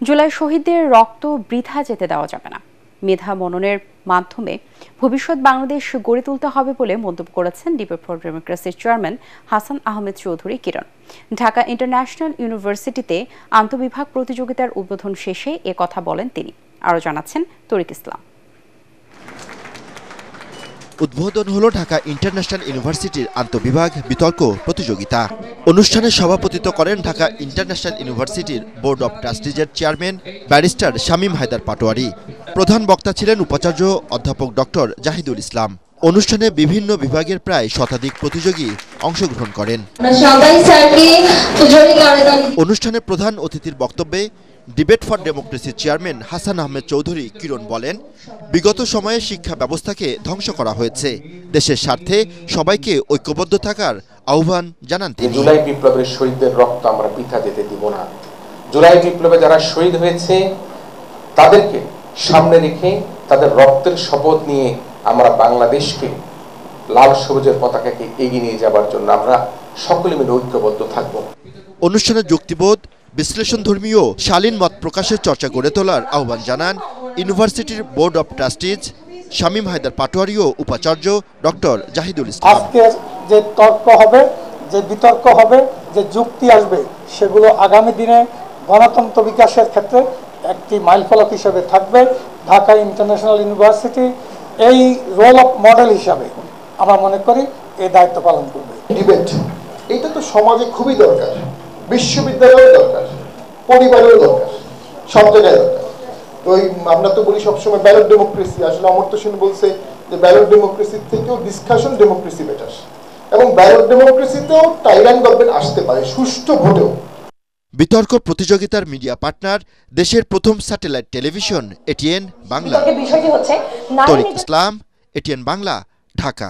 জুলাই শহীদদের রক্ত বৃথা যেতে দেওয়া যাবে না। মেধা মননের মাধ্যমে ভবিষ্যৎ বাংলাদেশ গড়ে তুলতে হবে বলে মন্তব্য করেছেন ডিবেট ফর ডেমোক্রেসির চেয়ারম্যান হাসান আহমেদ চৌধুরী কিরণ। ঢাকা ইন্টারন্যাশনাল ইউনিভার্সিটিতে আন্তঃবিভাগ প্রতিযোগিতার উদ্বোধন শেষে এ কথা বলেন তিনি। আরও জানাচ্ছেন তরিক ইসলাম। উদ্বোধন হলো ঢাকা ইন্টারন্যাশনাল ইউনিভার্সিটির আন্তঃবিভাগ বিতর্ক প্রতিযোগিতা। অনুষ্ঠানে সভাপতিত্ব করেন ঢাকা ইন্টারন্যাশনাল ইউনিভার্সিটির বোর্ড অব ট্রাস্টিজের চেয়ারম্যান ব্যারিস্টার শামীম হায়দার পাটোয়ারি। প্রধান বক্তা ছিলেন উপাচার্য অধ্যাপক ডক্টর জাহিদুল ইসলাম। অনুষ্ঠানে বিভিন্ন বিভাগের প্রায় শতাধিক প্রতিযোগী অংশগ্রহণ করেন। অনুষ্ঠানে প্রধান অতিথির বক্তব্যে ডিবেট ফর ডেমোক্রেসির চেয়ারম্যান হাসান আহমেদ চৌধুরী কিরণ বলেন, বিগত সময়ে শিক্ষা ব্যবস্থাকে ধ্বংস করা হয়েছে। দেশের স্বার্থে সবাইকে ঐক্যবদ্ধ থাকার আহ্বান জানান তিনি। জুলাই বিপ্লবের শহীদদের রক্ত আমরা বৃথা যেতে দিব না। জুলাই বিপ্লবে যারা শহীদ হয়েছে তাদেরকে সামনে রেখে তাদের রক্তের শপথ নিয়ে আমরা বাংলাদেশকে লাল সবুজের পতাকাকে এগিয়ে নিয়ে যাবার জন্য আমরা সকলে মিলে ঐক্যবদ্ধ থাকব। অনুষ্ঠানে যুক্তিবোধ, বিশ্লেষণধর্মী শালীন মত প্রকাশের চর্চা গড়ে তোলার আহ্বান জানান ইউনিভার্সিটির board of trustees Shamim Haider Patwari ও উপাচার্য ডক্টর জাহিদুল ইসলাম। আজকে যে তর্ক হবে, যে বিতর্ক হবে, যে যুক্তি আসবে, সেগুলো আগামী দিনে গণতন্ত্র বিকাশের ক্ষেত্রে একটি মাইলফলক হিসেবে থাকবে। ঢাকা ইন্টারন্যাশনাল ইউনিভার্সিটি এই রোল অফ মডেল হিসাবে আমরা মনে করি এই দায়িত্ব পালন করবে। ডিবেট এটা তো সমাজে খুবই দরকার, বিশ্ববিদ্যালয়েও দরকার, পরিবারেও দরকার, সব জায়গায় দরকার। তো আমরা তো বলি সবসময় ব্যালট ডেমোক্রেসি, আসলে অমর্ত্য সেন বলছে যে ব্যালট ডেমোক্রেসির থেকেও ডিসকাশন ডেমোক্রেসি বেটার, এবং ব্যালট ডেমোক্রেসিতেও টাইরান গভর্নমেন্ট আসতে পারে সুষ্ঠু ভোটেও। বিতর্ক প্রতিযোগিতার মিডিয়া পার্টনার দেশের প্রথম স্যাটেলাইট টেলিভিশন এটিএন বাংলা। তরিক ইসলাম, এটিএন বাংলা, ঢাকা।